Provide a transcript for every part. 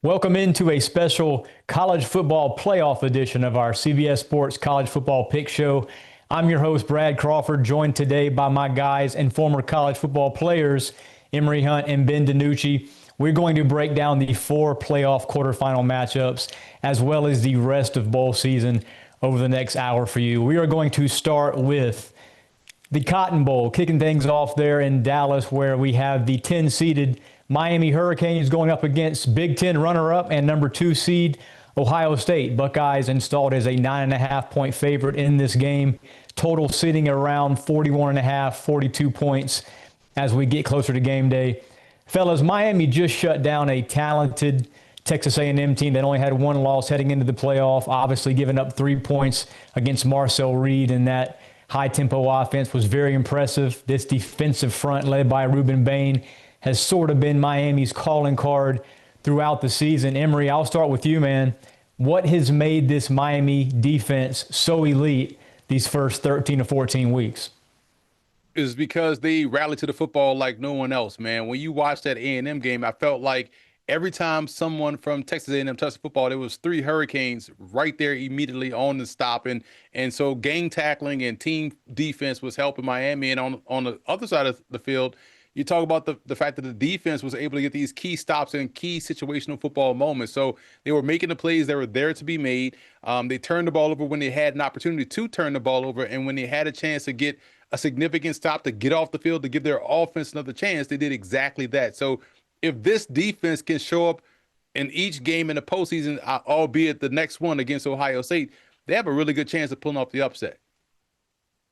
Welcome into a special college football playoff edition of our CBS Sports College Football Pick Show. I'm your host, Brad Crawford, joined today by my guys and former college football players, Emory Hunt and Ben DiNucci. We're going to break down the 4 playoff quarterfinal matchups as well as the rest of bowl season over the next hour for you. We are going to start with the Cotton Bowl, kicking things off there in Dallas, where we have the 10-seeded Miami Hurricanes going up against Big Ten runner-up and number 2 seed Ohio State. Buckeyes installed as a 9.5-point favorite in this game. Total sitting around 41.5, 42 points as we get closer to game day. Fellas, Miami just shut down a talented Texas A&M team that only had 1 loss heading into the playoff, obviously giving up 3 points against Marcel Reed, and that high-tempo offense was very impressive. This defensive front led by Ruben Bain has sort of been Miami's calling card throughout the season. Emory, I'll start with you, man. What has made this Miami defense so elite these first 13 to 14 weeks? Is because they rallied to the football like no one else, man. When you watch that A&M game, I felt like every time someone from Texas A&M touched the football, there was 3 Hurricanes right there immediately on the stop. And so gang tackling and team defense was helping Miami. And on the other side of the field, you talk about the fact that the defense was able to get these key stops in key situational football moments. So they were making the plays that were there to be made. They turned the ball over when they had an opportunity to turn the ball over. And when they had a chance to get a significant stop to get off the field, to give their offense another chance, they did exactly that. So if this defense can show up in each game in the postseason, albeit the next one against Ohio State, they have a really good chance of pulling off the upset.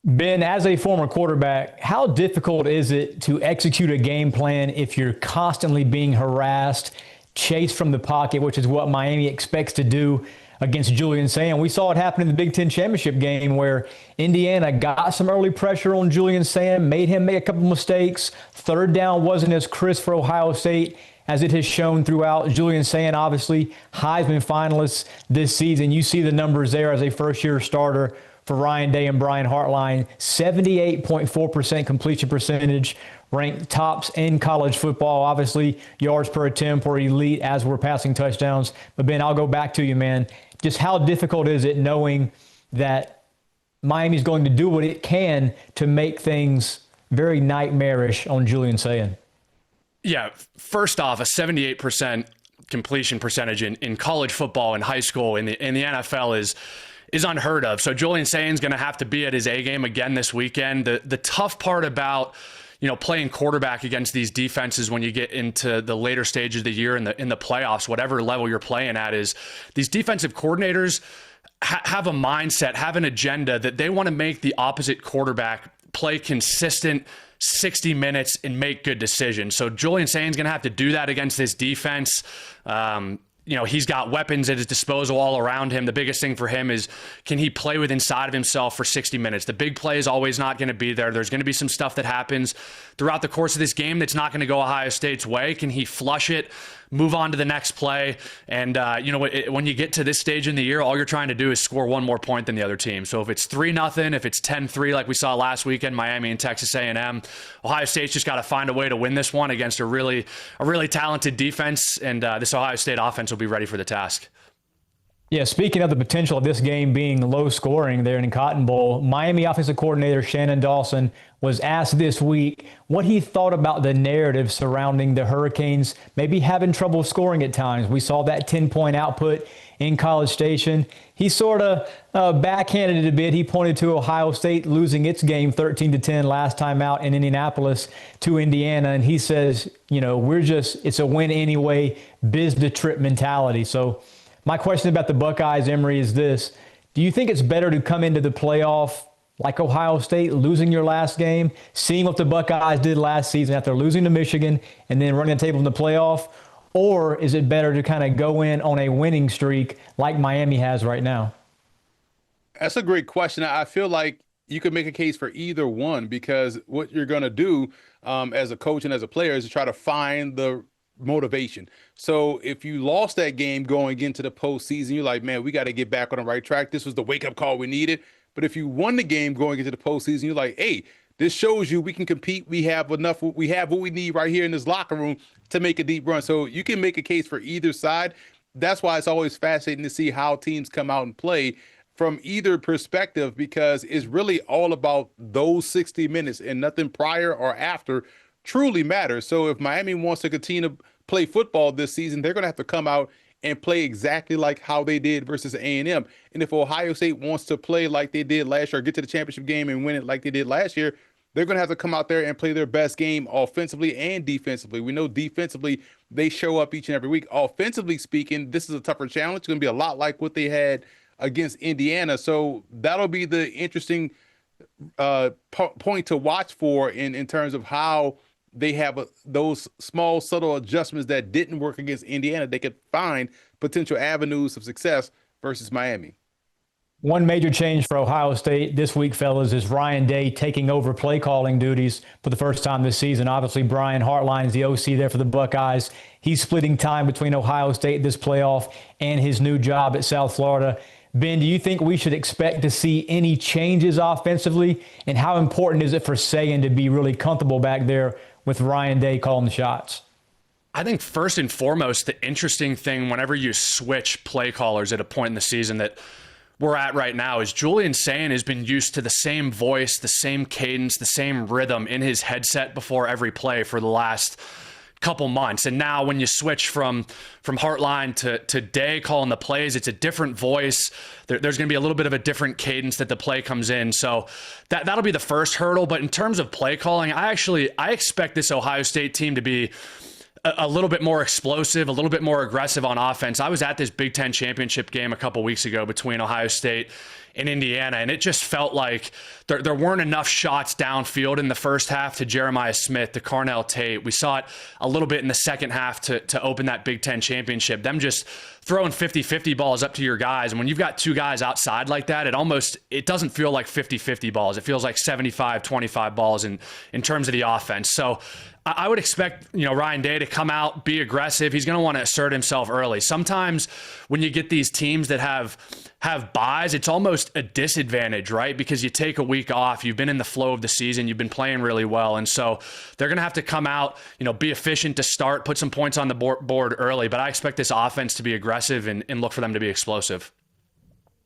Ben, as a former quarterback, how difficult is it to execute a game plan if you're constantly being harassed, chased from the pocket, which is what Miami expects to do against Julian Sand? We saw it happen in the Big Ten championship game where Indiana got some early pressure on Julian Sand, made him make a couple mistakes. Third down wasn't as crisp for Ohio State as it has shown throughout. Julian Sand, obviously, Heisman finalist this season. You see the numbers there as a first-year starter for Ryan Day and Brian Hartline. 78.4% completion percentage, ranked tops in college football. Obviously, yards per attempt were elite as we're passing touchdowns. But, Ben, I'll go back to you, man. Just how difficult is it knowing that Miami's going to do what it can to make things very nightmarish on Julian Sand? Yeah, first off, a 78% completion percentage in college football and high school in the NFL is unheard of. So Julian Sand's going to have to be at his A game again this weekend. The tough part about playing quarterback against these defenses when you get into the later stages of the year in the playoffs, whatever level you're playing at, is these defensive coordinators have a mindset, have an agenda that they want to make the opposite quarterback play consistent 60 minutes and make good decisions. So Julian Sand's going to have to do that against this defense. He's got weapons at his disposal all around him. The biggest thing for him is, can he play with inside of himself for 60 minutes? The big play is always not going to be there. There's going to be some stuff that happens throughout the course of this game that's not going to go Ohio State's way. Can he flush it, move on to the next play? And, when you get to this stage in the year, all you're trying to do is score 1 more point than the other team. So if it's 3-0, if it's 10-3 like we saw last weekend, Miami and Texas A&M, Ohio State's just got to find a way to win this one against a really talented defense, and this Ohio State offense will be ready for the task. Yeah, speaking of the potential of this game being low scoring there in Cotton Bowl, Miami offensive coordinator Shannon Dawson was asked this week what he thought about the narrative surrounding the Hurricanes maybe having trouble scoring at times. We saw that 10-point output in College Station. He sort of backhanded it a bit. He pointed to Ohio State losing its game 13-10 last time out in Indianapolis to Indiana, and he says, it's a win anyway, biz the trip mentality. So my question about the Buckeyes, Emory, is this. Do you think it's better to come into the playoff like Ohio State, losing your last game, seeing what the Buckeyes did last season after losing to Michigan and then running the table in the playoff? Or is it better to kind of go in on a winning streak like Miami has right now? That's a great question. I feel like you could make a case for either one, because what you're going to do as a coach and as a player is to try to find the motivation. So if you lost that game going into the postseason, you're like, man, we got to get back on the right track. This was the wake-up call we needed. But if you won the game going into the postseason, you're like, hey, this shows you we can compete. We have enough. We have what we need right here in this locker room to make a deep run. So you can make a case for either side. That's why it's always fascinating to see how teams come out and play from either perspective, because it's really all about those 60 minutes, and nothing prior or after truly matters. So if Miami wants to continue to play football this season, they're going to have to come out and play exactly like how they did versus A&M. And if Ohio State wants to play like they did last year, or get to the championship game and win it like they did last year, they're going to have to come out there and play their best game offensively and defensively. We know defensively they show up each and every week. Offensively speaking, this is a tougher challenge. It's going to be a lot like what they had against Indiana. So that'll be the interesting point to watch for in terms of how they have those small, subtle adjustments that didn't work against Indiana. They could find potential avenues of success versus Miami. One major change for Ohio State this week, fellas, is Ryan Day taking over play calling duties for the first time this season. Obviously, Brian Hartline's the OC there for the Buckeyes. He's splitting time between Ohio State this playoff and his new job at South Florida. Ben, do you think we should expect to see any changes offensively? And how important is it for Sagan to be really comfortable back there with Ryan Day calling the shots? I think first and foremost, the interesting thing whenever you switch play callers at a point in the season that we're at right now is Julian Sayin has been used to the same voice, the same cadence, the same rhythm in his headset before every play for the last couple months. And now when you switch from Hartline to Day calling the plays, it's a different voice. There's going to be a little bit of a different cadence that the play comes in. So that'll be the first hurdle. But in terms of play calling, I expect this Ohio State team to be a little bit more explosive, a little bit more aggressive on offense. I was at this Big Ten championship game a couple weeks ago between Ohio State and Indiana, and it just felt like there weren't enough shots downfield in the first half to Jeremiah Smith, to Carnell Tate. We saw it a little bit in the second half to open that Big Ten championship. Them just throwing 50-50 balls up to your guys. And when you've got two guys outside like that, it doesn't feel like 50-50 balls. It feels like 75-25 balls in terms of the offense. So I would expect, Ryan Day to come out, be aggressive. He's going to want to assert himself early. Sometimes when you get these teams that have buys, it's almost a disadvantage, right? Because you take a week off, you've been in the flow of the season, you've been playing really well. And so they're going to have to come out, be efficient to start, put some points on the board early. But I expect this offense to be aggressive and look for them to be explosive.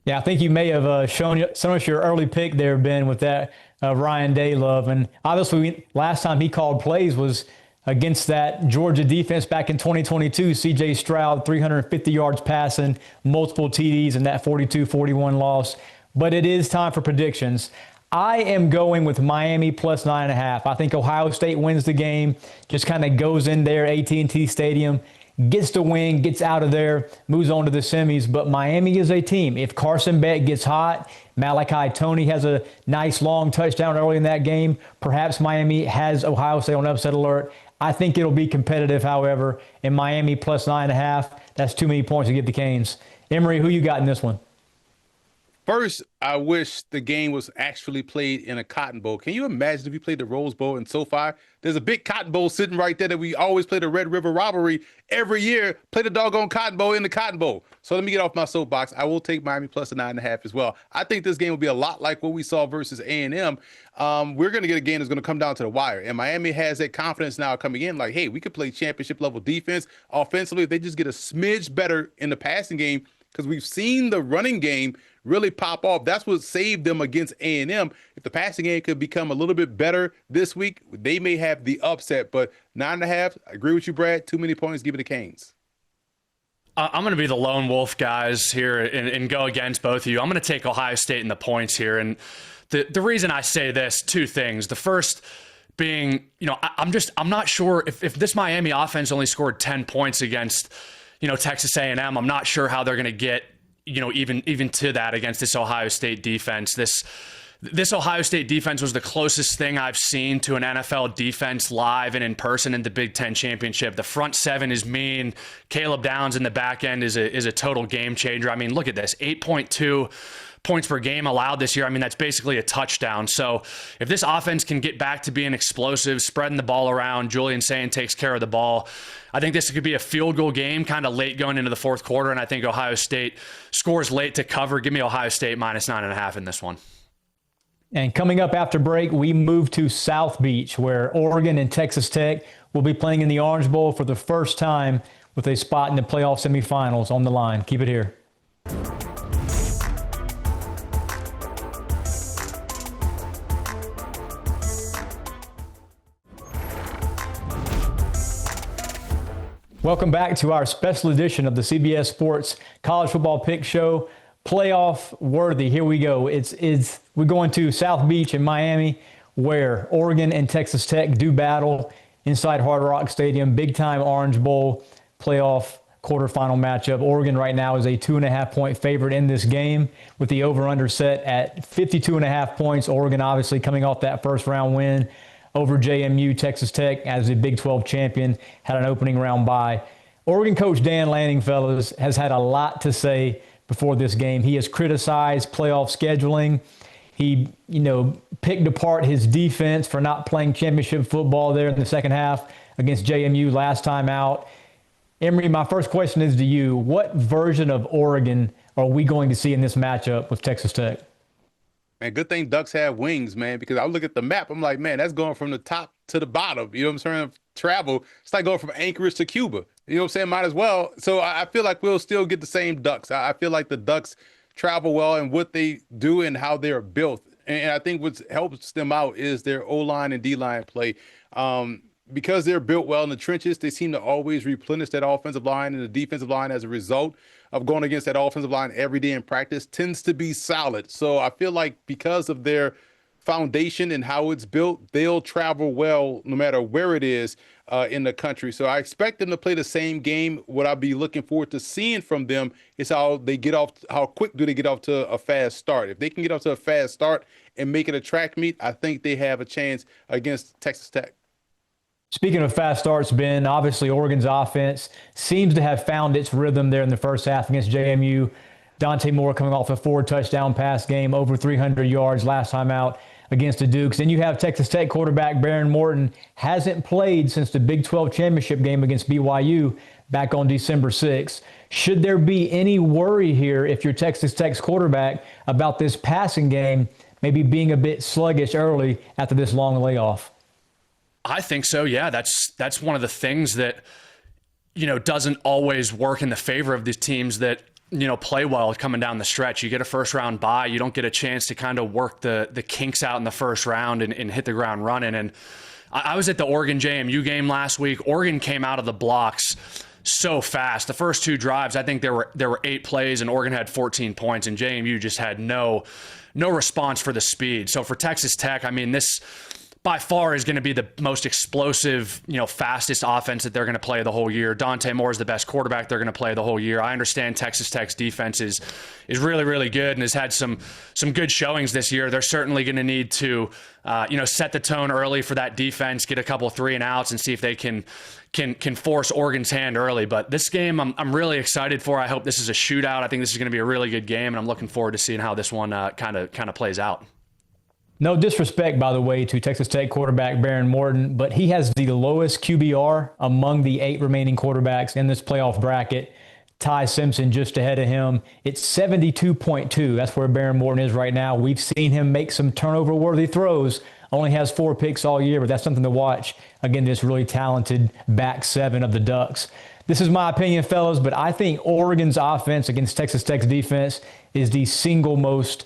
Yeah, I think you may have shown us your early pick there, Ben, with that Ryan Day love. And obviously, last time he called plays was against that Georgia defense back in 2022. C.J. Stroud, 350 yards passing, multiple TDs in that 42-41 loss. But it is time for predictions. I am going with Miami plus 9.5. I think Ohio State wins the game, just kind of goes in there, AT&T Stadium, gets the win, gets out of there, moves on to the semis. But Miami is a team. If Carson Beck gets hot, Malachi Toney has a nice long touchdown early in that game, perhaps Miami has Ohio State on upset alert. I think it'll be competitive, however, and Miami plus 9.5. That's too many points to give the Canes. Emory, who you got in this one? First, I wish the game was actually played in a Cotton Bowl. Can you imagine if we played the Rose Bowl in SoFi? There's a big Cotton Bowl sitting right there that we always play the Red River Robbery every year. Play the doggone Cotton Bowl in the Cotton Bowl. So let me get off my soapbox. I will take Miami plus 9.5 as well. I think this game will be a lot like what we saw versus A&M. We're going to get a game that's going to come down to the wire. And Miami has that confidence now coming in like, hey, we could play championship level defense offensively if they just get a smidge better in the passing game, because we've seen the running game really pop off. That's what saved them against A&M. If the passing game could become a little bit better this week, they may have the upset. But 9.5, I agree with you, Brad. Too many points, give it to Canes. I'm going to be the lone wolf, guys, here and go against both of you. I'm going to take Ohio State in the points here. And the reason I say this, two things. The first being, I'm not sure if this Miami offense only scored 10 points against, Texas A&M, I'm not sure how they're going to get, even to that against this Ohio State defense. This Ohio State defense was the closest thing I've seen to an NFL defense live and in person in the Big Ten championship. The front seven is mean. Caleb Downs in the back end is a total game changer. I mean, look at this, 8.2 points per game allowed this year. I mean, that's basically a touchdown. So if this offense can get back to being explosive, spreading the ball around, Julian Sayin takes care of the ball, I think this could be a field goal game kind of late going into the fourth quarter, and I think Ohio State scores late to cover. Give me Ohio State minus 9.5 in this one. And coming up after break, we move to South Beach, where Oregon and Texas Tech will be playing in the Orange Bowl for the first time with a spot in the playoff semifinals on the line. Keep it here. Welcome back to our special edition of the CBS Sports College Football Pick Show. Playoff worthy. Here we go. We're going to South Beach in Miami, where Oregon and Texas Tech do battle inside Hard Rock Stadium. Big time Orange Bowl playoff quarterfinal matchup. Oregon right now is a 2.5-point favorite in this game, with the over-under set at 52.5 points. Oregon obviously coming off that first round win over JMU. Texas Tech, as the Big 12 champion, had an opening round bye. Oregon coach Dan Lanning, fellas, has had a lot to say before this game. He has criticized playoff scheduling. He, picked apart his defense for not playing championship football there in the second half against JMU last time out. Emory, my first question is to you. What version of Oregon are we going to see in this matchup with Texas Tech? Man, good thing Ducks have wings, man, because I look at the map. I'm like, man, that's going from the top to the bottom. You know what I'm saying? Travel. It's like going from Anchorage to Cuba. You know what I'm saying? Might as well. So I feel like we'll still get the same Ducks. I feel like the Ducks travel well and what they do and how they're built. And I think what helps them out is their O-line and D-line play. Because they're built well in the trenches, they seem to always replenish that offensive line, and the defensive line, as a result of going against that offensive line every day in practice, tends to be solid. So I feel like because of their foundation and how it's built, they'll travel well no matter where it is in the country. So I expect them to play the same game. What I'll be looking forward to seeing from them is how quick do they get off to a fast start. If they can get off to a fast start and make it a track meet, I think they have a chance against Texas Tech. Speaking of fast starts, Ben, obviously Oregon's offense seems to have found its rhythm there in the first half against JMU. Dante Moore coming off a 4-touchdown pass game, over 300 yards last time out against the Dukes. Then you have Texas Tech quarterback Behren Morton, hasn't played since the Big 12 championship game against BYU back on December 6th. Should there be any worry here if you're Texas Tech's quarterback about this passing game maybe being a bit sluggish early after this long layoff? I think so. Yeah, that's one of the things that, doesn't always work in the favor of these teams that, play well coming down the stretch. You get a first round bye. You don't get a chance to kind of work the kinks out in the first round and hit the ground running. And I was at the Oregon JMU game last week. Oregon came out of the blocks so fast. The first two drives, I think there were 8 plays and Oregon had 14 points, and JMU just had no response for the speed. So for Texas Tech, I mean, this by far is going to be the most explosive, fastest offense that they're going to play the whole year. Dante Moore is the best quarterback they're going to play the whole year. I understand Texas Tech's defense is really, really good and has had some good showings this year. They're certainly going to need to, set the tone early for that defense, get a couple 3-and-outs, and see if they can force Oregon's hand early. But this game, I'm really excited for. I hope this is a shootout. I think this is going to be a really good game, and I'm looking forward to seeing how this one kind of plays out. No disrespect, by the way, to Texas Tech quarterback Behren Morton, but he has the lowest QBR among the 8 remaining quarterbacks in this playoff bracket. Ty Simpson just ahead of him. It's 72.2. That's where Behren Morton is right now. We've seen him make some turnover-worthy throws. Only has 4 picks all year, but that's something to watch. Again, this really talented back 7 of the Ducks. This is my opinion, fellas, but I think Oregon's offense against Texas Tech's defense is the single most,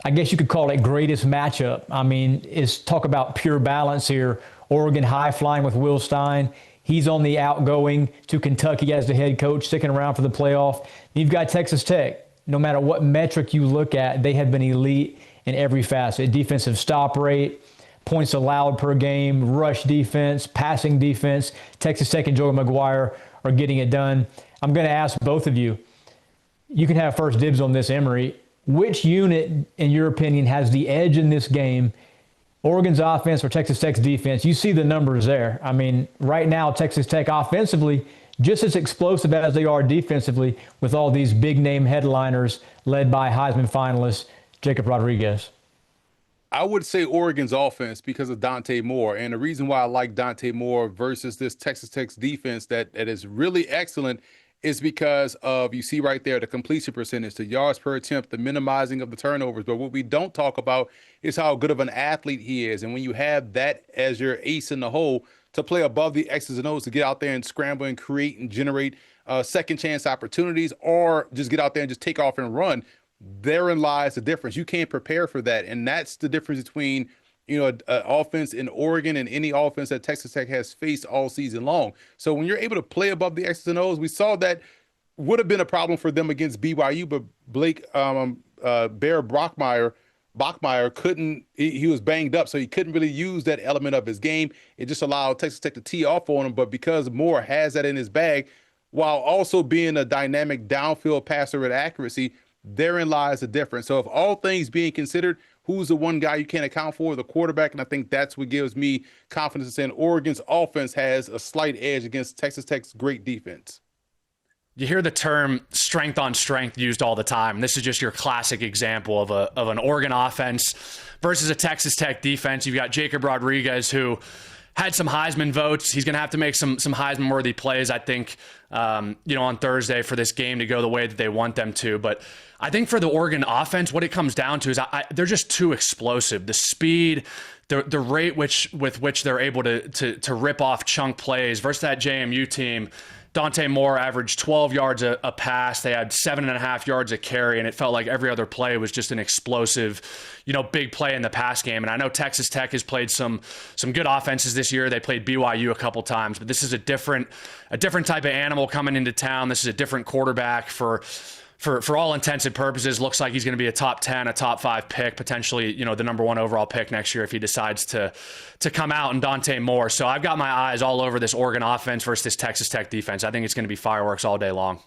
I guess you could call it, greatest matchup. I mean, talk about pure balance here. Oregon high flying with Will Stein. He's on the outgoing to Kentucky as the head coach, sticking around for the playoff. You've got Texas Tech. No matter what metric you look at, they have been elite in every facet. Defensive stop rate, points allowed per game, rush defense, passing defense. Texas Tech and Joey McGuire are getting it done. I'm going to ask both of you. You can have first dibs on this, Emory. Which unit, in your opinion, has the edge in this game? Oregon's offense or Texas Tech's defense? You see the numbers there. I mean, right now, Texas Tech offensively, just as explosive as they are defensively with all these big-name headliners led by Heisman finalist Jacob Rodriguez. I would say Oregon's offense because of Dante Moore. And the reason why I like Dante Moore versus this Texas Tech's defense that is really excellent is because of, you see right there, the completion percentage, the yards per attempt, the minimizing of the turnovers. But what we don't talk about is how good of an athlete he is. And when you have that as your ace in the hole, to play above the X's and O's, to get out there and scramble and create and generate second chance opportunities, or just get out there and just take off and run, therein lies the difference. You can't prepare for that. And that's the difference between, an offense in Oregon and any offense that Texas Tech has faced all season long. So when you're able to play above the X's and O's, we saw that would have been a problem for them against BYU, but Blake Bear Bachmeier couldn't, he was banged up, so he couldn't really use that element of his game. It just allowed Texas Tech to tee off on him. But because Moore has that in his bag, while also being a dynamic downfield passer with accuracy, therein lies the difference. So if all things being considered, who's the one guy you can't account for? The quarterback. And I think that's what gives me confidence in saying Oregon's offense has a slight edge against Texas Tech's great defense. You hear the term strength on strength used all the time. This is just your classic example of an Oregon offense versus a Texas Tech defense. You've got Jacob Rodriguez, who had some Heisman votes. He's going to have to make some Heisman-worthy plays, I think, on Thursday for this game to go the way that they want them to. But I think for the Oregon offense, what it comes down to is they're just too explosive. The speed, the rate with which they're able to rip off chunk plays versus that JMU team. Dante Moore averaged 12 yards a pass. They had 7.5 yards a carry, and it felt like every other play was just an explosive, big play in the pass game. And I know Texas Tech has played some good offenses this year. They played BYU a couple times, but this is a different type of animal coming into town. This is a different quarterback for all intents and purposes. Looks like he's going to be a top 10, a top 5 pick, potentially, the number 1 overall pick next year if he decides to come out, and Dante Moore. So I've got my eyes all over this Oregon offense versus this Texas Tech defense. I think it's going to be fireworks all day long.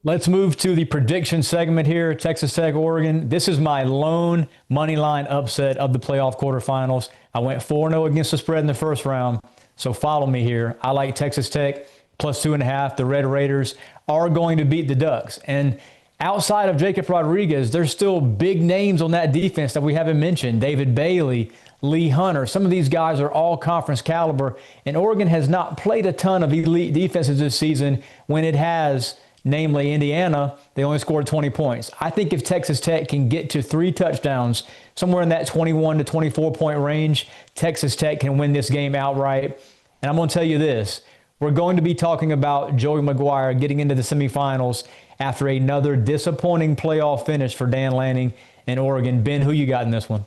Let's move to the prediction segment here. Texas Tech, Oregon. This is my lone money line upset of the playoff quarterfinals. I went 4-0 against the spread in the first round. So follow me here. I like Texas Tech plus 2.5. The Red Raiders are going to beat the Ducks. And outside of Jacob Rodriguez, there's still big names on that defense that we haven't mentioned. David Bailey, Lee Hunter. Some of these guys are all conference caliber. And Oregon has not played a ton of elite defenses this season. When it has, namely Indiana, they only scored 20 points. I think if Texas Tech can get to 3 touchdowns, somewhere in that 21 to 24-point range, Texas Tech can win this game outright. And I'm going to tell you this. We're going to be talking about Joey McGuire getting into the semifinals after another disappointing playoff finish for Dan Lanning and Oregon. Ben, who you got in this one?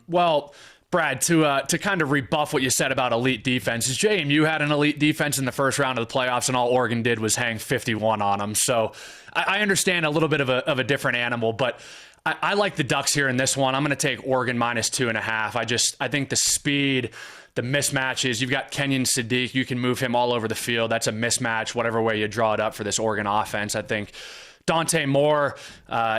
Well, Brad, to kind of rebuff what you said about elite defenses, JMU had an elite defense in the first round of the playoffs, and all Oregon did was hang 51 on them. So I understand a little bit of a different animal, but I like the Ducks here in this one. I'm going to take Oregon minus 2.5. I think the speed, the mismatches, you've got Kenyon Sadiq. You can move him all over the field. That's a mismatch, whatever way you draw it up for this Oregon offense. I think Dante Moore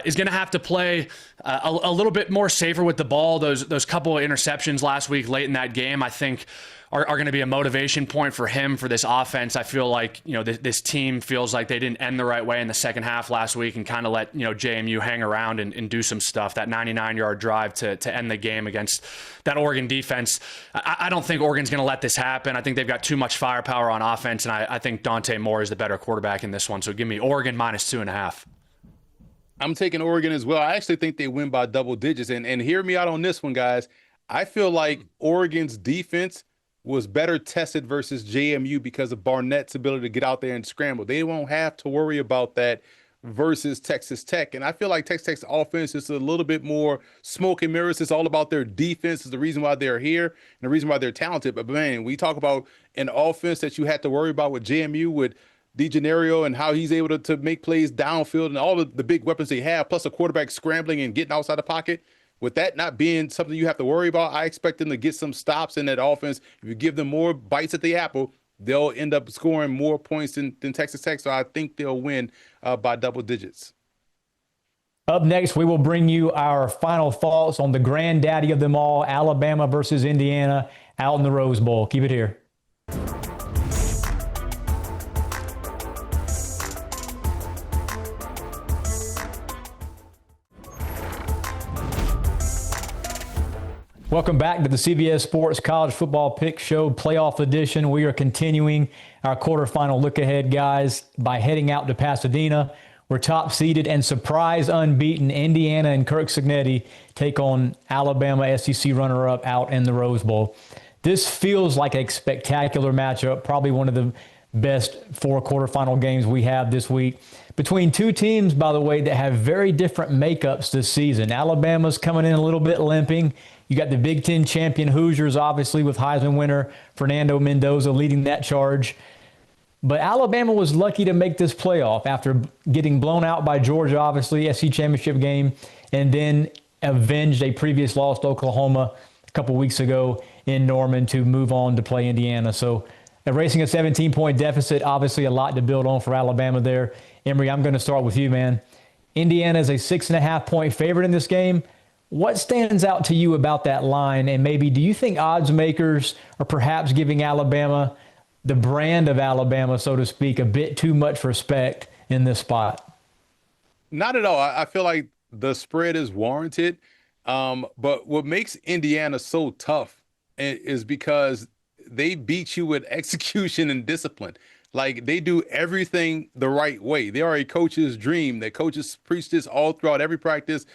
is going to have to play a little bit more safer with the ball. Those couple of interceptions last week late in that game, I think, are going to be a motivation point for him for this offense. I feel like, this team feels like they didn't end the right way in the second half last week and kind of let, JMU hang around and do some stuff. That 99-yard drive to end the game against that Oregon defense. I don't think Oregon's going to let this happen. I think they've got too much firepower on offense, and I think Dante Moore is the better quarterback in this one. So give me Oregon minus 2.5. I'm taking Oregon as well. I actually think they win by double digits. And hear me out on this one, guys. I feel like Oregon's defense was better tested versus JMU because of Barnett's ability to get out there and scramble. They won't have to worry about that versus Texas Tech. And I feel like Texas Tech's offense is a little bit more smoke and mirrors. It's all about their defense is the reason why they're here and the reason why they're talented. But, man, we talk about an offense that you had to worry about with JMU, with DiGennario and how he's able to make plays downfield and all of the big weapons they have, plus a quarterback scrambling and getting outside the pocket. With that not being something you have to worry about, I expect them to get some stops in that offense. If you give them more bites at the apple, they'll end up scoring more points than Texas Tech. So I think they'll win by double digits. Up next, we will bring you our final thoughts on the granddaddy of them all, Alabama versus Indiana, out in the Rose Bowl. Keep it here. Welcome back to the CBS Sports College Football Pick Show Playoff Edition. We are continuing our quarterfinal look-ahead, guys, by heading out to Pasadena. We're top-seeded and surprise unbeaten. Indiana and Kirk Cignetti take on Alabama SEC runner-up out in the Rose Bowl. This feels like a spectacular matchup, probably one of the best 4 quarterfinal games we have this week. Between two teams, by the way, that have very different makeups this season. Alabama's coming in a little bit limping. You got the Big Ten champion Hoosiers, obviously, with Heisman winner Fernando Mendoza leading that charge. But Alabama was lucky to make this playoff after getting blown out by Georgia, obviously, SEC championship game, and then avenged a previous loss to Oklahoma a couple weeks ago in Norman to move on to play Indiana. So erasing a 17-point deficit, obviously a lot to build on for Alabama there. Emory, I'm going to start with you, man. Indiana is a 6.5-point favorite in this game. What stands out to you about that line? And maybe do you think odds makers are perhaps giving Alabama, the brand of Alabama, so to speak, a bit too much respect in this spot? Not at all. I feel like the spread is warranted. But what makes Indiana so tough is because they beat you with execution and discipline. Like, they do everything the right way. They are a coach's dream. Their coaches preach this all throughout every practice.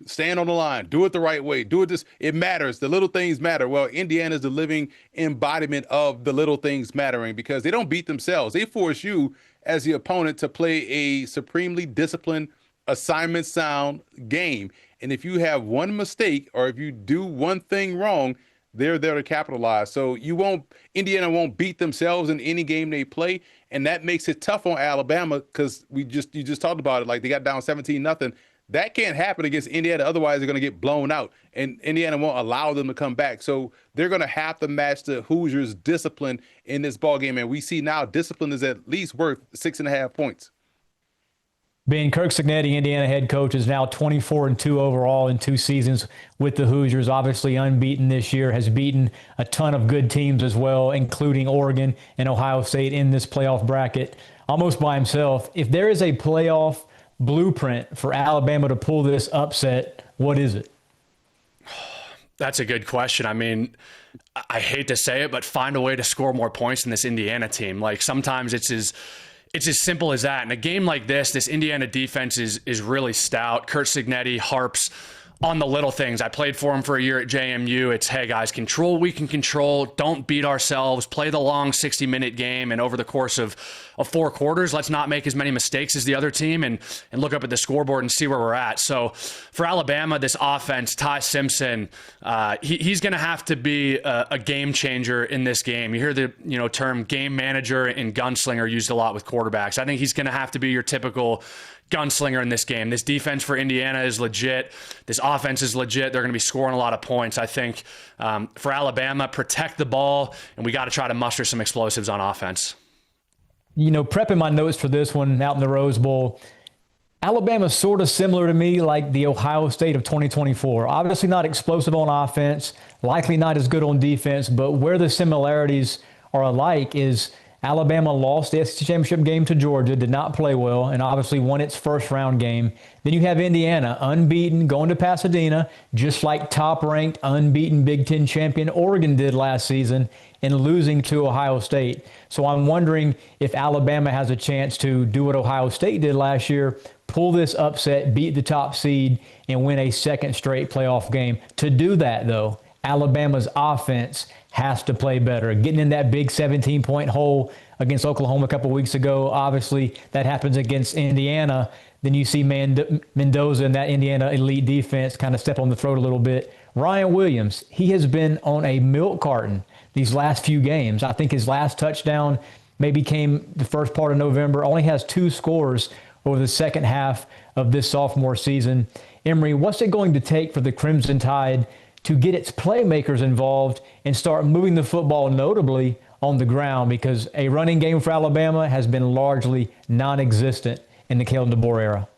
Stand on the line, do it the right way, do it this. It matters. The little things matter. Well, Indiana is the living embodiment of the little things mattering because they don't beat themselves. They force you as the opponent to play a supremely disciplined, assignment sound game. And if you have one mistake or if you do one thing wrong, they're there to capitalize. So Indiana won't beat themselves in any game they play. And that makes it tough on Alabama because you just talked about it. Like, they got down 17-0. That can't happen against Indiana. Otherwise, they're going to get blown out, and Indiana won't allow them to come back. So they're going to have to match the Hoosiers' discipline in this ball game. And we see now discipline is at least worth 6.5 points. Being Kirk Cignetti, Indiana head coach, is now 24-2 overall in 2 seasons with the Hoosiers. Obviously unbeaten this year, has beaten a ton of good teams as well, including Oregon and Ohio State in this playoff bracket, almost by himself. If there is a playoff blueprint for Alabama to pull this upset, what is it? That's a good question. I mean, I hate to say it, but find a way to score more points than this Indiana team. Like, sometimes it's as simple as that. In a game like this Indiana defense is really stout. Kurt Cignetti harps on the little things. I played for him for a year at JMU. It's, hey guys, control what we can control. Don't beat ourselves. Play the long 60-minute game. And over the course of 4 quarters, let's not make as many mistakes as the other team and look up at the scoreboard and see where we're at. So for Alabama, this offense, Ty Simpson, he's going to have to be a game changer in this game. You hear the term game manager and gunslinger used a lot with quarterbacks. I think he's going to have to be your typical gunslinger in this game. This defense for Indiana is legit. This offense is legit. They're going to be scoring a lot of points. I think for Alabama, protect the ball, and we got to try to muster some explosives on offense. Prepping my notes for this one out in the Rose Bowl, Alabama's sort of similar to me like the Ohio State of 2024. Obviously not explosive on offense, likely not as good on defense, but where the similarities are alike is Alabama lost the SEC championship game to Georgia, did not play well, and obviously won its first round game. Then you have Indiana, unbeaten, going to Pasadena, just like top-ranked, unbeaten Big Ten champion Oregon did last season, and losing to Ohio State. So I'm wondering if Alabama has a chance to do what Ohio State did last year, pull this upset, beat the top seed, and win a second straight playoff game. To do that, though, Alabama's offense has to play better. Getting in that big 17-point hole against Oklahoma a couple weeks ago, obviously that happens against Indiana. Then you see Mendoza and that Indiana elite defense kind of step on the throat a little bit. Ryan Williams, he has been on a milk carton these last few games. I think his last touchdown maybe came the first part of November. Only has 2 scores over the second half of this sophomore season. Emory, what's it going to take for the Crimson Tide to get its playmakers involved and start moving the football notably on the ground? Because a running game for Alabama has been largely non-existent in the Kalen DeBoer era.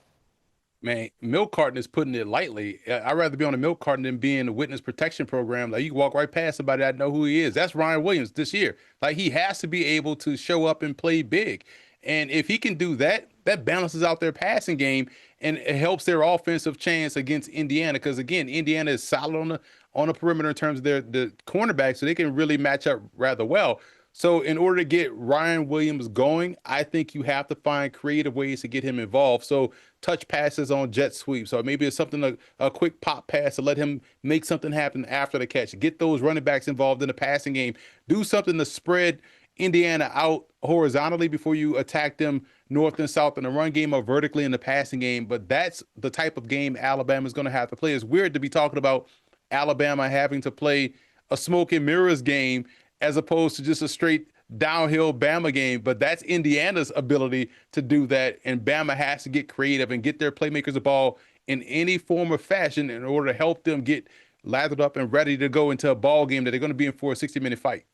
Man, milk carton is putting it lightly. I'd rather be on a milk carton than be in a witness protection program. Like, you can walk right past somebody, I know who he is. That's Ryan Williams this year. Like, he has to be able to show up and play big. And if he can do that, that balances out their passing game. and it helps their offensive chance against Indiana because, again, Indiana is solid on the perimeter in terms of the cornerback, so they can really match up rather well. So in order to get Ryan Williams going, I think you have to find creative ways to get him involved. So touch passes on jet sweeps, or maybe it's something, a quick pop pass to let him make something happen after the catch. Get those running backs involved in the passing game. Do something to spread Indiana out horizontally before you attack them north and south in the run game or vertically in the passing game. But that's the type of game Alabama is going to have to play. It's weird to be talking about Alabama having to play a smoke and mirrors game as opposed to just a straight downhill Bama game. But that's Indiana's ability to do that. And Bama has to get creative and get their playmakers the ball in any form or fashion in order to help them get lathered up and ready to go into a ball game that they're going to be in for a 60-minute fight.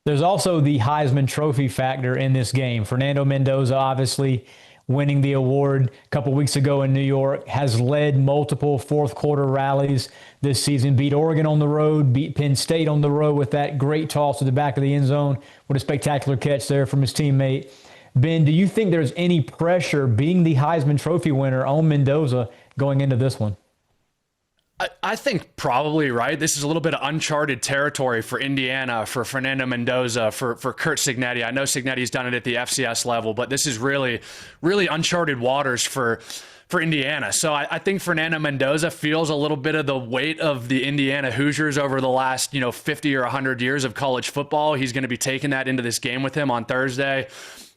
There's also the Heisman Trophy factor in this game. Fernando Mendoza, obviously winning the award a couple weeks ago in New York, has led multiple fourth-quarter rallies this season. Beat Oregon on the road, beat Penn State on the road with that great toss to the back of the end zone. What a spectacular catch there from his teammate. Ben, do you think there's any pressure being the Heisman Trophy winner on Mendoza going into this one? I think probably, right? This is a little bit of uncharted territory for Indiana, for Fernando Mendoza, for Curt Cignetti. I know Cignetti's done it at the FCS level, but this is really, really uncharted waters for Indiana. So I think Fernando Mendoza feels a little bit of the weight of the Indiana Hoosiers over the last, 50 or 100 years of college football. He's going to be taking that into this game with him on Thursday.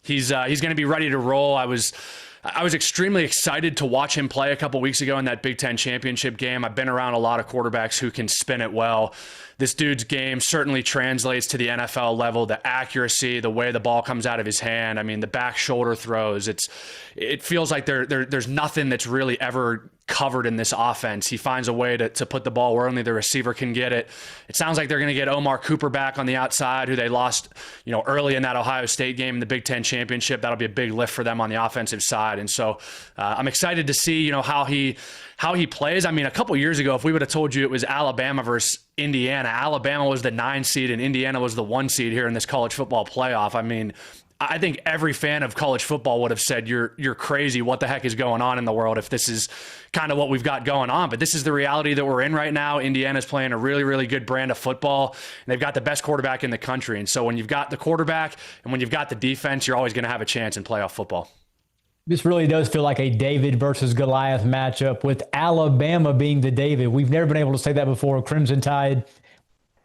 He's going to be ready to roll. I was extremely excited to watch him play a couple weeks ago in that Big Ten championship game. I've been around a lot of quarterbacks who can spin it well. This dude's game certainly translates to the NFL level, the accuracy, the way the ball comes out of his hand. I mean, the back shoulder throws. It feels like there's nothing that's really ever covered in this offense. He finds a way to put the ball where only the receiver can get it. It sounds like they're going to get Omar Cooper back on the outside, who they lost, early in that Ohio State game in the Big Ten championship. That'll be a big lift for them on the offensive side. And so I'm excited to see, how he plays. I mean, a couple years ago, if we would have told you it was Alabama versus Indiana, Alabama was the 9 seed and Indiana was the 1 seed here in this college football playoff. I mean, I think every fan of college football would have said, you're crazy. What the heck is going on in the world if this is kind of what we've got going on? But this is the reality that we're in right now. Indiana's playing a really, really good brand of football, and they've got the best quarterback in the country. And so when you've got the quarterback and when you've got the defense, you're always going to have a chance in playoff football. This really does feel like a David versus Goliath matchup, with Alabama being the David. We've never been able to say that before. Crimson Tide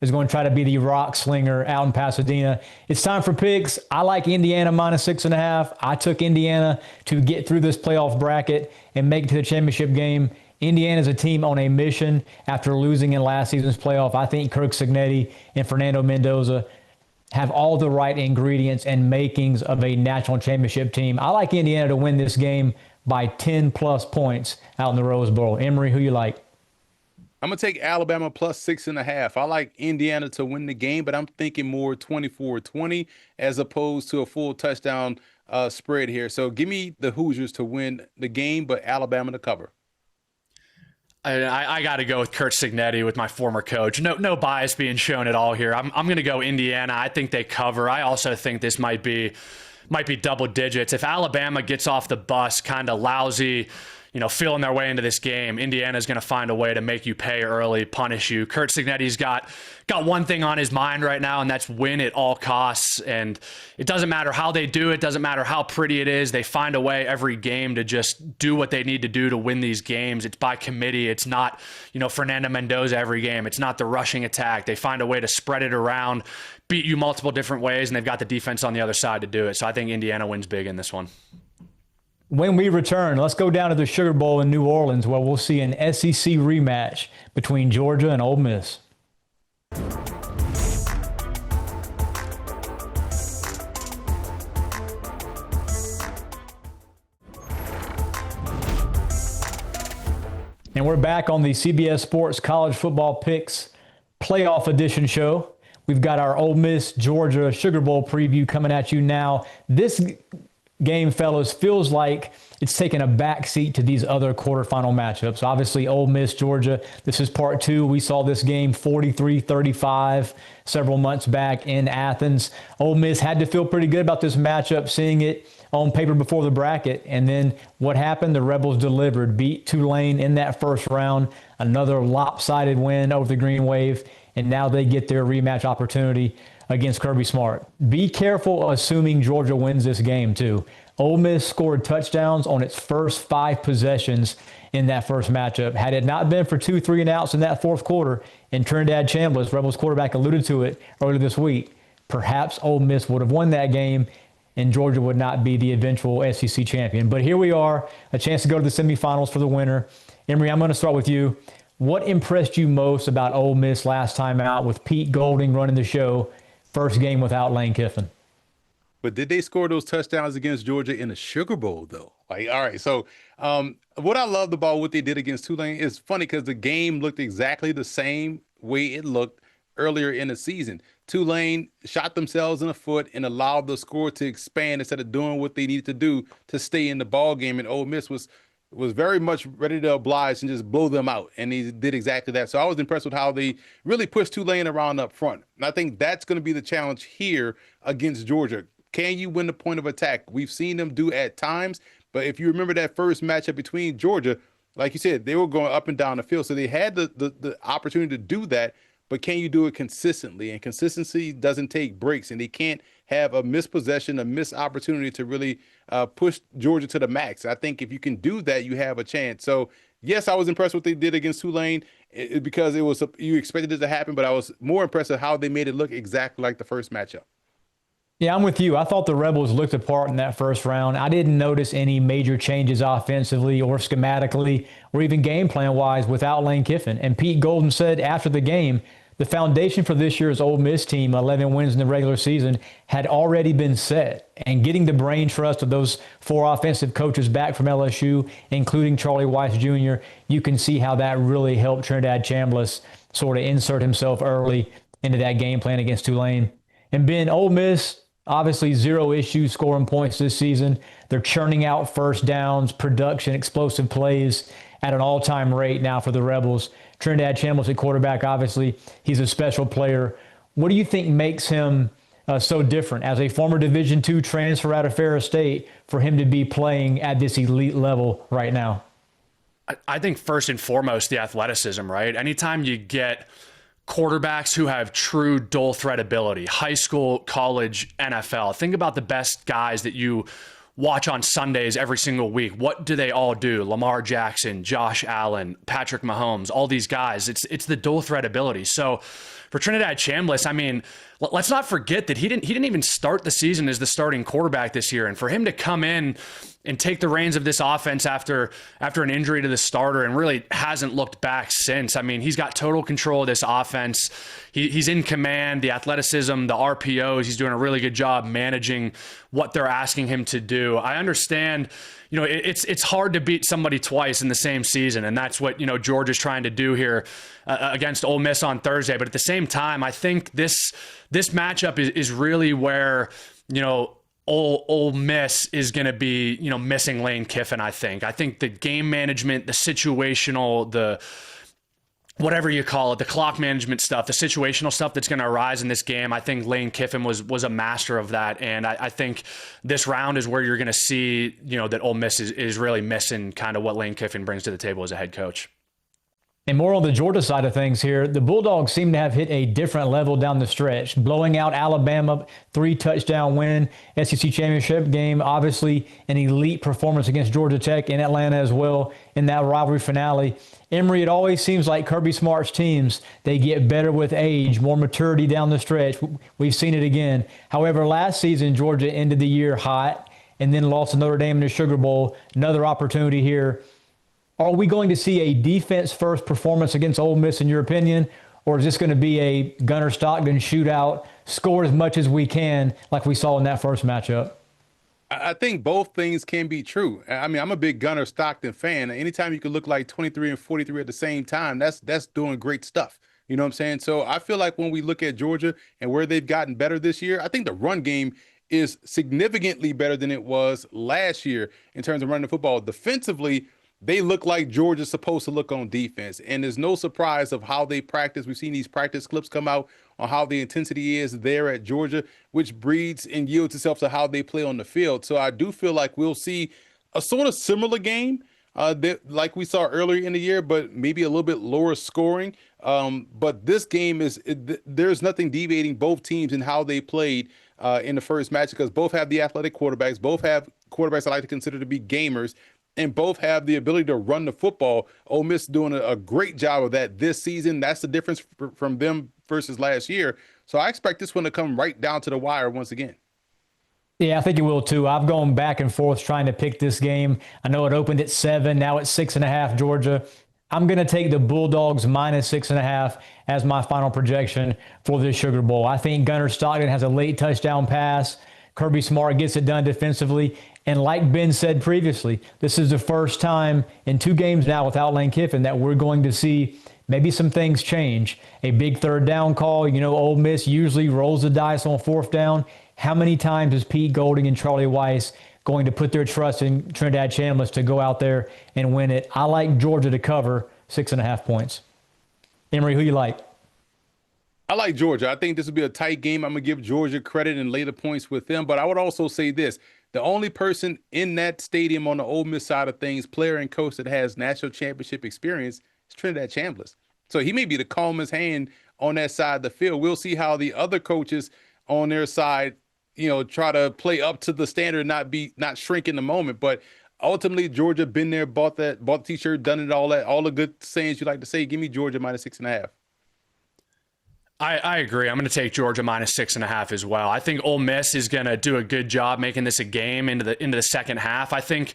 is going to try to be the rock slinger out in Pasadena. It's time for picks. I like Indiana minus 6.5. I took Indiana to get through this playoff bracket and make it to the championship game. Indiana is a team on a mission after losing in last season's playoff. I think Curt Cignetti and Fernando Mendoza have all the right ingredients and makings of a national championship team. I like Indiana to win this game by 10-plus points out in the Rose Bowl. Emory, who you like? I'm going to take Alabama plus 6.5. I like Indiana to win the game, but I'm thinking more 24-20 as opposed to a full touchdown spread here. So give me the Hoosiers to win the game, but Alabama to cover. I got to go with Curt Cignetti, with my former coach. No bias being shown at all here. I'm going to go Indiana. I think they cover. I also think this might be double digits. If Alabama gets off the bus kind of lousy, feeling their way into this game, Indiana's going to find a way to make you pay early, punish you. Curt Cignetti's got one thing on his mind right now, and that's win at all costs. And it doesn't matter how they do it, doesn't matter how pretty it is. They find a way every game to just do what they need to do to win these games. It's by committee. It's not, Fernando Mendoza every game. It's not the rushing attack. They find a way to spread it around, beat you multiple different ways, and they've got the defense on the other side to do it. So I think Indiana wins big in this one. When we return, let's go down to the Sugar Bowl in New Orleans, where we'll see an SEC rematch between Georgia and Ole Miss. And we're back on the CBS Sports College Football Picks Playoff Edition show. We've got our Ole Miss Georgia Sugar Bowl preview coming at you now. This game, fellas, feels like it's taken a back seat to these other quarterfinal matchups. Obviously, Ole Miss, Georgia, this is part two. We saw this game 43-35 several months back in Athens. Ole Miss had to feel pretty good about this matchup, seeing it on paper before the bracket. And then what happened? The Rebels delivered, beat Tulane in that first round, another lopsided win over the Green Wave, and now they get their rematch opportunity against Kirby Smart. Be careful assuming Georgia wins this game, too. Ole Miss scored touchdowns on its first 5 possessions in that first matchup. Had it not been for 2 3-and-outs in that fourth quarter, and Trinidad Chambliss, Rebels quarterback, alluded to it earlier this week, perhaps Ole Miss would have won that game, and Georgia would not be the eventual SEC champion. But here we are, a chance to go to the semifinals for the winner. Emory, I'm going to start with you. What impressed you most about Ole Miss last time out with Pete Golding running the show? First game without Lane Kiffin. But did they score those touchdowns against Georgia in the Sugar Bowl, though? Like, all right, so what I loved about what they did against Tulane is funny because the game looked exactly the same way it looked earlier in the season. Tulane shot themselves in the foot and allowed the score to expand instead of doing what they needed to do to stay in the ball game. And Ole Miss was very much ready to oblige and just blow them out. And he did exactly that. So I was impressed with how they really pushed Tulane around up front. And I think that's going to be the challenge here against Georgia. Can you win the point of attack? We've seen them do at times. But if you remember that first matchup between Georgia, like you said, they were going up and down the field. So they had the opportunity to do that. But can you do it consistently? And consistency doesn't take breaks. And they can't have a missed possession, a missed opportunity to really push Georgia to the max. I think if you can do that, you have a chance. So, yes, I was impressed with what they did against Tulane because you expected it to happen, but I was more impressed with how they made it look exactly like the first matchup. Yeah, I'm with you. I thought the Rebels looked apart in that first round. I didn't notice any major changes offensively or schematically or even game plan-wise without Lane Kiffin. And Pete Golden said after the game, the foundation for this year's Ole Miss team, 11 wins in the regular season, had already been set. And getting the brain trust of those 4 offensive coaches back from LSU, including Charlie Weiss Jr., you can see how that really helped Trinidad Chambliss sort of insert himself early into that game plan against Tulane. And Ben, Ole Miss, obviously 0 issues scoring points this season. They're churning out first downs, production, explosive plays at an all-time rate now for the Rebels. Trinidad Chambliss at quarterback, obviously, he's a special player. What do you think makes him so different as a former Division II transfer out of Ferris State for him to be playing at this elite level right now? I think first and foremost, the athleticism, right? Anytime you get quarterbacks who have true dual threat ability, high school, college, NFL, think about the best guys that you watch on Sundays every single week. What do they all do? Lamar Jackson, Josh Allen, Patrick Mahomes, all these guys. It's the dual threat ability. So for Trinidad Chambliss, I mean, let's not forget that he didn't even start the season as the starting quarterback this year. And for him to come in and take the reins of this offense after an injury to the starter and really hasn't looked back since. I mean, he's got total control of this offense. He's in command, the athleticism, the RPOs. He's doing a really good job managing what they're asking him to do. I understand, it's hard to beat somebody twice in the same season, and that's what, Georgia's trying to do here against Ole Miss on Thursday. But at the same time, I think this matchup is really where, Ole Miss is going to be, missing Lane Kiffin, I think. I think the game management, the situational, the whatever you call it, the clock management stuff, the situational stuff that's going to arise in this game, I think Lane Kiffin was a master of that. And I think this round is where you're going to see, that Ole Miss is really missing kind of what Lane Kiffin brings to the table as a head coach. And more on the Georgia side of things here, the Bulldogs seem to have hit a different level down the stretch, blowing out Alabama, 3-touchdown win, SEC championship game, obviously an elite performance against Georgia Tech in Atlanta as well in that rivalry finale. Emory, it always seems like Kirby Smart's teams, they get better with age, more maturity down the stretch. We've seen it again. However, last season, Georgia ended the year hot and then lost to Notre Dame in the Sugar Bowl. Another opportunity here. Are we going to see a defense-first performance against Ole Miss, in your opinion, or is this going to be a Gunnar Stockton shootout, score as much as we can, like we saw in that first matchup? I think both things can be true. I mean, I'm a big Gunnar Stockton fan. Anytime you can look like 23 and 43 at the same time, that's doing great stuff. You know what I'm saying? So I feel like when we look at Georgia and where they've gotten better this year, I think the run game is significantly better than it was last year in terms of running the football. Defensively, they look like Georgia's supposed to look on defense. And there's no surprise of how they practice. We've seen these practice clips come out on how the intensity is there at Georgia, which breeds and yields itself to how they play on the field. So I do feel like we'll see a sort of similar game like we saw earlier in the year, but maybe a little bit lower scoring. But this game there's nothing deviating both teams in how they played in the first match, because both have the athletic quarterbacks, both have quarterbacks I like to consider to be gamers, and both have the ability to run the football. Ole Miss doing a great job of that this season. That's the difference from them versus last year. So I expect this one to come right down to the wire once again. Yeah, I think it will too. I've gone back and forth trying to pick this game. I know it opened at 7, now it's 6.5 Georgia. I'm going to take the Bulldogs minus 6.5 as my final projection for this Sugar Bowl. I think Gunnar Stockton has a late touchdown pass. Kirby Smart gets it done defensively. And like Ben said previously, this is the first time in 2 games now without Lane Kiffin that we're going to see maybe some things change. A big third down call. You know, Ole Miss usually rolls the dice on 4th down. How many times is Pete Golding and Charlie Weiss going to put their trust in Trinidad Chambliss to go out there and win it? I like Georgia to cover 6.5 points. Emory, who you like? I like Georgia. I think this will be a tight game. I'm going to give Georgia credit and lay the points with them. But I would also say this. The only person in that stadium on the Ole Miss side of things, player and coach, that has national championship experience is Trinidad Chambliss. So he may be the calmest hand on that side of the field. We'll see how the other coaches on their side, try to play up to the standard, not shrink in the moment. But ultimately, Georgia been there, bought the T-shirt, done it, all the good sayings you like to say. Give me Georgia minus 6.5. I agree. I'm going to take Georgia minus 6.5 as well. I think Ole Miss is going to do a good job making this a game into the second half. I think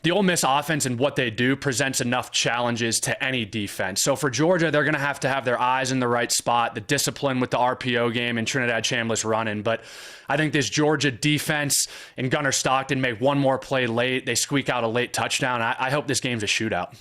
the Ole Miss offense and what they do presents enough challenges to any defense. So for Georgia, they're going to have their eyes in the right spot, the discipline with the RPO game and Trinidad Chambliss running. But I think this Georgia defense and Gunnar Stockton make one more play late. They squeak out a late touchdown. I hope this game's a shootout.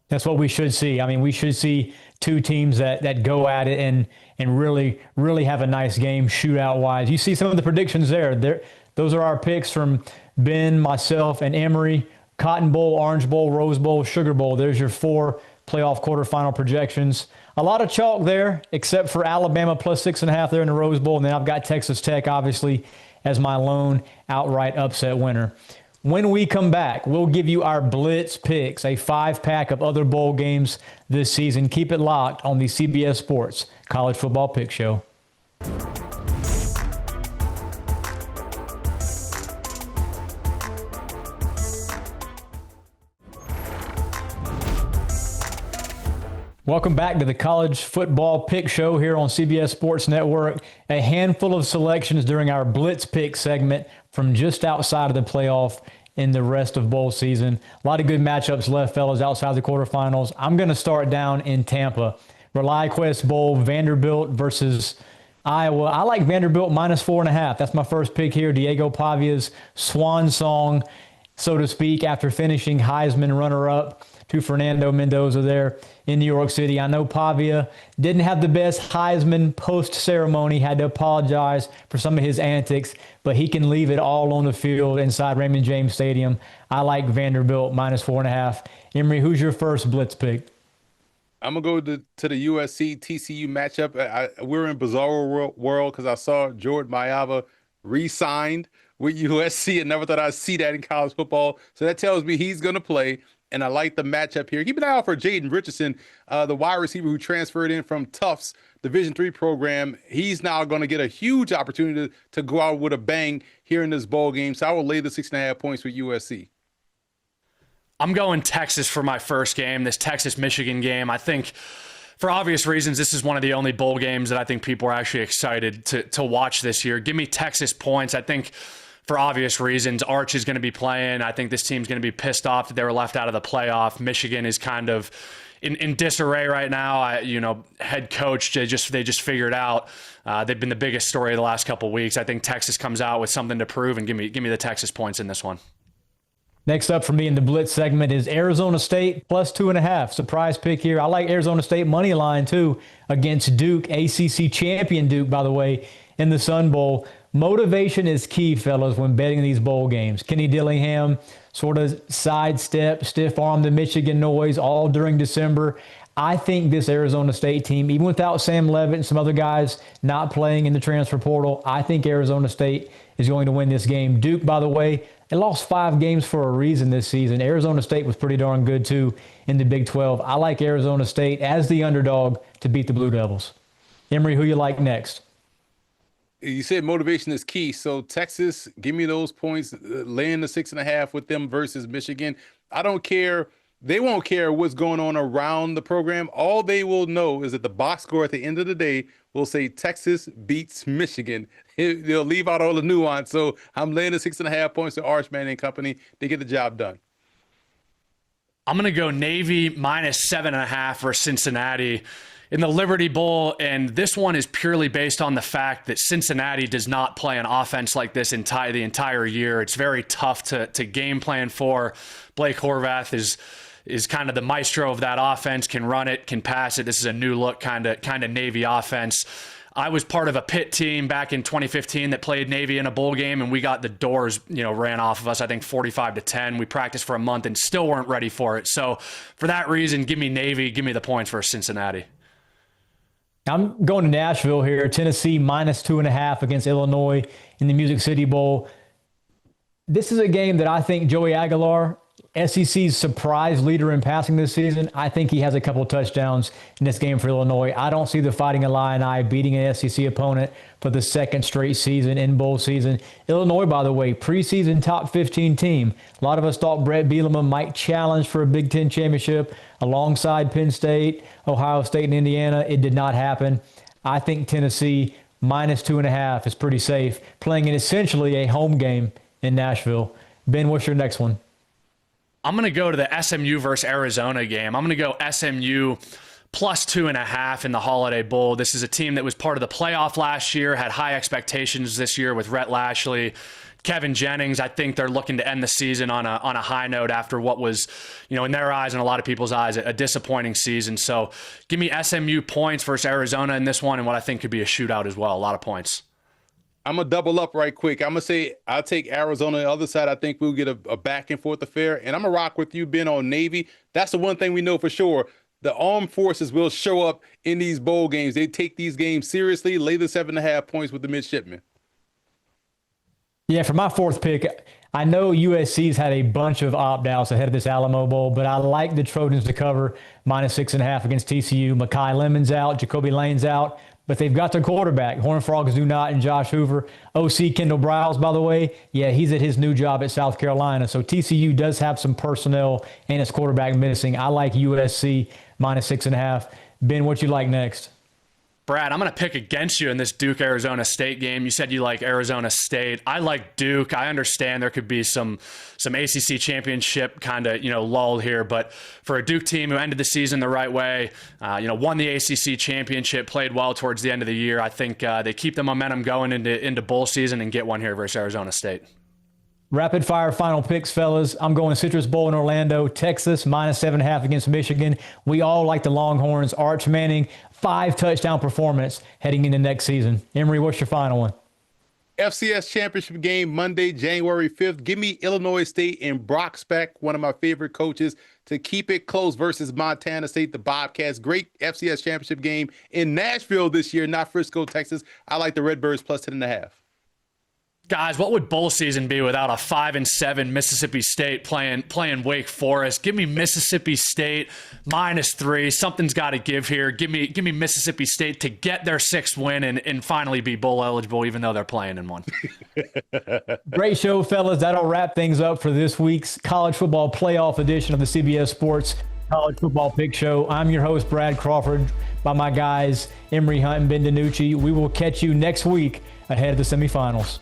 That's what we should see. I mean, we should see 2 teams that go at it and really, really have a nice game shootout-wise. You see some of the predictions there. Those are our picks from Ben, myself, and Emory. Cotton Bowl, Orange Bowl, Rose Bowl, Sugar Bowl. There's your 4 playoff quarterfinal projections. A lot of chalk there, except for Alabama plus 6.5 there in the Rose Bowl. And then I've got Texas Tech, obviously, as my lone outright upset winner. When we come back, we'll give you our Blitz picks, a 5-pack of other bowl games this season. Keep it locked on the CBS Sports College Football Pick Show. Welcome back to the College Football Pick Show here on CBS Sports Network. A handful of selections during our Blitz Pick segment from just outside of the playoff in the rest of bowl season. A lot of good matchups left, fellas, outside the quarterfinals. I'm going to start down in Tampa. ReliQuest Bowl, Vanderbilt versus Iowa. I like Vanderbilt minus 4.5. That's my first pick here. Diego Pavia's swan song, so to speak, after finishing Heisman runner-up to Fernando Mendoza there in New York City. I know Pavia didn't have the best Heisman post-ceremony, had to apologize for some of his antics, but he can leave it all on the field inside Raymond James Stadium. I like Vanderbilt minus 4.5. Emory, who's your first Blitz pick? I'm going to go to the USC-TCU matchup. We're in bizarre world because I saw Jordan Mailata re-signed with USC and never thought I'd see that in college football. So that tells me he's going to play. And I like the matchup here. Keep an eye out for Jaden Richardson, the wide receiver who transferred in from Tufts Division III program. He's now going to get a huge opportunity to go out with a bang here in this bowl game. So I will lay the 6.5 points with USC. I'm going Texas for my first game, this Texas-Michigan game. I think for obvious reasons, this is one of the only bowl games that I think people are actually excited to watch this year. Give me Texas points. I think for obvious reasons, Arch is going to be playing. I think this team's going to be pissed off that they were left out of the playoff. Michigan is kind of in disarray right now. Head coach, they just figured out. They've been the biggest story of the last couple of weeks. I think Texas comes out with something to prove, and give me the Texas points in this one. Next up for me in the Blitz segment is Arizona State plus 2.5. Surprise pick here. I like Arizona State money line too against Duke, ACC champion Duke, by the way. in the Sun Bowl. Motivation is key, fellas, when betting these bowl games. Kenny Dillingham sort of sidestep, stiff-arm the Michigan noise all during December. I think this Arizona State team, even without Sam Levitt and some other guys not playing in the transfer portal, I think Arizona State is going to win this game. Duke, by the way, they lost 5 games for a reason this season. Arizona State was pretty darn good, too, in the Big 12. I like Arizona State as the underdog to beat the Blue Devils. Emory, who you like next? You said motivation is key. So Texas, give me those points, laying the 6.5 with them versus Michigan. I don't care. They won't care what's going on around the program. All they will know is that the box score at the end of the day will say Texas beats Michigan. They'll leave out all the nuance. So I'm laying the 6.5 points to Archman and company. They get the job done. I'm going to go Navy minus 7.5 for Cincinnati in the Liberty Bowl, and this one is purely based on the fact that Cincinnati does not play an offense like this the entire year. It's very tough to game plan for. Blake Horvath is kind of the maestro of that offense, can run it, can pass it. This is a new look kind of Navy offense. I was part of a Pitt team back in 2015 that played Navy in a bowl game, and we got the doors, ran off of us, I think 45-10. We practiced for a month and still weren't ready for it. So for that reason, give me Navy, give me the points for Cincinnati. I'm going to Nashville here. Tennessee minus 2.5 against Illinois in the Music City Bowl. This is a game that I think Joey Aguilar, SEC's surprise leader in passing this season, I think he has a couple touchdowns in this game for Illinois. I don't see the Fighting Illini beating an SEC opponent for the second straight season in bowl season. Illinois, by the way, preseason top 15 team. A lot of us thought Brett Bielema might challenge for a Big Ten championship alongside Penn State, Ohio State, and Indiana. It did not happen. I think Tennessee minus 2.5 is pretty safe, playing in essentially a home game in Nashville. Ben, what's your next one? I'm going to go to the SMU versus Arizona game. I'm going to go SMU plus 2.5 in the Holiday Bowl. This is a team that was part of the playoff last year, had high expectations this year with Rhett Lashley, Kevin Jennings. I think they're looking to end the season on a high note after what was, in their eyes and a lot of people's eyes, a disappointing season. So give me SMU points versus Arizona in this one, and what I think could be a shootout as well. A lot of points. I'm going to double up right quick. I'm going to say I'll take Arizona on the other side. I think we'll get a back and forth affair. And I'm going to rock with you, Ben, on Navy. That's the one thing we know for sure. The armed forces will show up in these bowl games. They take these games seriously, lay the 7.5 points with the midshipmen. Yeah, for my fourth pick, I know USC's had a bunch of opt-outs ahead of this Alamo Bowl, but I like the Trojans to cover minus 6.5 against TCU. Makai Lemon's out, Jacoby Lane's out. But they've got their quarterback. Horned Frogs do not, and Josh Hoover. OC Kendall Briles, by the way, yeah, he's at his new job at South Carolina. So TCU does have some personnel and its quarterback missing. I like USC minus 6.5. Ben, what you like next? Brad, I'm going to pick against you in this Duke-Arizona State game. You said you like Arizona State. I like Duke. I understand there could be some ACC championship kind of, lull here, but for a Duke team who ended the season the right way, won the ACC championship, played well towards the end of the year, I think they keep the momentum going into bowl season and get one here versus Arizona State. Rapid fire final picks, fellas. I'm going Citrus Bowl in Orlando, Texas, minus 7.5 against Michigan. We all like the Longhorns. Arch Manning, 5 touchdown performance heading into next season. Emory, what's your final one? FCS championship game Monday, January 5th. Give me Illinois State and Brock Speck, one of my favorite coaches, to keep it close versus Montana State, the Bobcats. Great FCS championship game in Nashville this year, not Frisco, Texas. I like the Redbirds plus 10.5. Guys, what would bowl season be without a 5-7 Mississippi State playing Wake Forest? Give me Mississippi State minus 3. Something's got to give here. Give me Mississippi State to get their 6th win and finally be bowl eligible, even though they're playing in one. Great show, fellas. That'll wrap things up for this week's college football playoff edition of the CBS Sports College Football Pick Show. I'm your host, Brad Crawford, by my guys Emory Hunt and Ben DiNucci. We will catch you next week ahead of the semifinals.